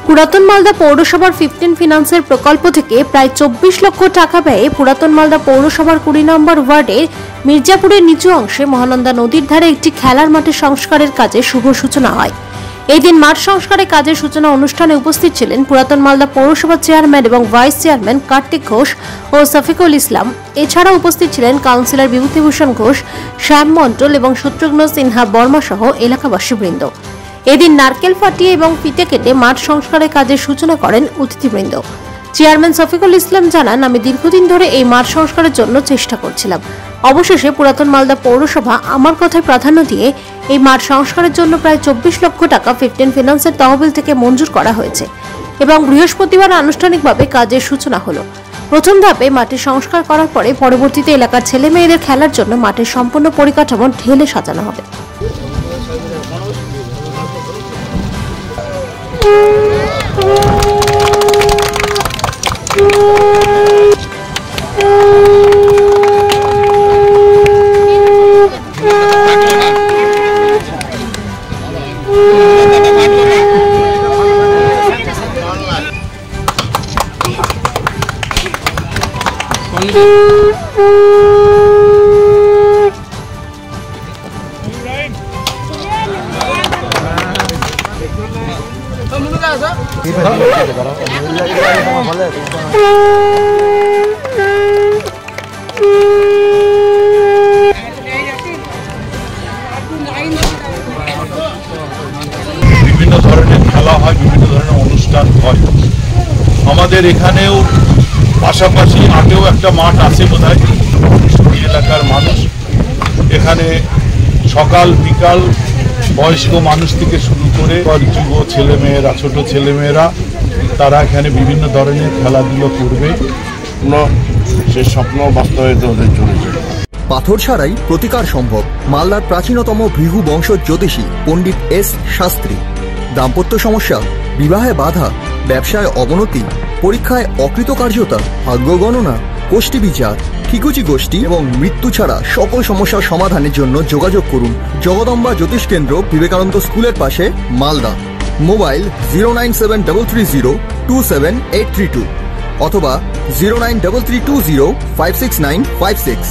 পুরাতন মালদা পৌরসভার 15 ফিনান্সের প্রকল্প থেকে প্রায় 24 লক্ষ টাকা ব্যয়ে পুরাতন মালদা পৌরসভার 20 নম্বর ওয়ার্ডের মির্জাপুরের নিচু অংশে মহানন্দা নদীর ধারে একটি খেলার মাঠের সংস্কারের কাজে শুভ সূচনা হয়। এই দিন মাঠ সংস্কারের কাজের সূচনা অনুষ্ঠানে উপস্থিত ছিলেন পুরাতন মালদা পৌরসভার চেয়ারম্যান এবং ভাইস চেয়ারম্যান কার্তিক ঘোষ ও সফিকুল ইসলাম। এছাড়া উপস্থিত ছিলেন কাউন্সিলর বিভূতিভূষণ ঘোষ, শ্যাম মন্ডল এবং শত্রুঘ্ন সিনহা বর্মা সহ এলাকাবাসীবৃন্দ। এদিন নারকেল ফাটিয়ে এবং ফিতে কেটে মাঠ সংস্কারের কাজের সূচনা করেন অতিথিবৃন্দ। চেয়ারম্যান সফিকুল ইসলাম জানান, আমি দীর্ঘদিন ধরে এই মাঠ সংস্কারের জন্য চেষ্টা করছিলাম। অবশেষে পুরাতন মালদা পৌরসভা আমার কথায় প্রাধান্য দিয়ে এই মাঠ সংস্কারের জন্য প্রায় 24 লক্ষ টাকা 15 ফিনান্সের তহবিল থেকে মঞ্জুর করা হয়েছে এবং বৃহস্পতিবার আনুষ্ঠানিকভাবে কাজের সূচনা হলো। প্রথম ধাপে মাঠের সংস্কার করার পরে পরবর্তীতে এলাকার ছেলে মেয়েদের খেলার জন্য মাঠের সম্পূর্ণ পরিকাঠামো ঢেলে সাজানো হবে। বিভিন্ন ধরনের খেলা হয়, বিভিন্ন ধরনের অনুষ্ঠান হয় আমাদের এখানেও। পাশাপাশি আগেও একটা মাঠ আছে বোধহয়, এই এলাকার মানুষ এখানে সকাল বিকাল বয়স্ক মানুষ থেকে শুরু করে যুব ছেলেমেয়েরা, ছোট ছেলেমেয়েরা তারা এখানে বিভিন্ন ধরনের খেলাধুলো করবে। সে স্বপ্ন বাস্তবায়িত হতে চলেছে। পাথর ছাড়াই প্রতিকার সম্ভব। মালদার প্রাচীনতম ভৃগু বংশ জ্যোতিষী পণ্ডিত এস শাস্ত্রী। দাম্পত্য সমস্যা, বিবাহে বাধা, ব্যবসায় অবনতি, পরীক্ষায় অকৃতকার্যতা, ভাগ্য গণনা, গোষ্ঠী বিচার, ঠিকুচি গোষ্ঠী এবং মৃত্যু ছাড়া সকল সমস্যার সমাধানের জন্য যোগাযোগ করুন জগদম্বা জ্যোতিষ কেন্দ্র, বিবেকানন্দ স্কুলের পাশে, মালদা। মোবাইল 09730278332 অথবা 09332056956।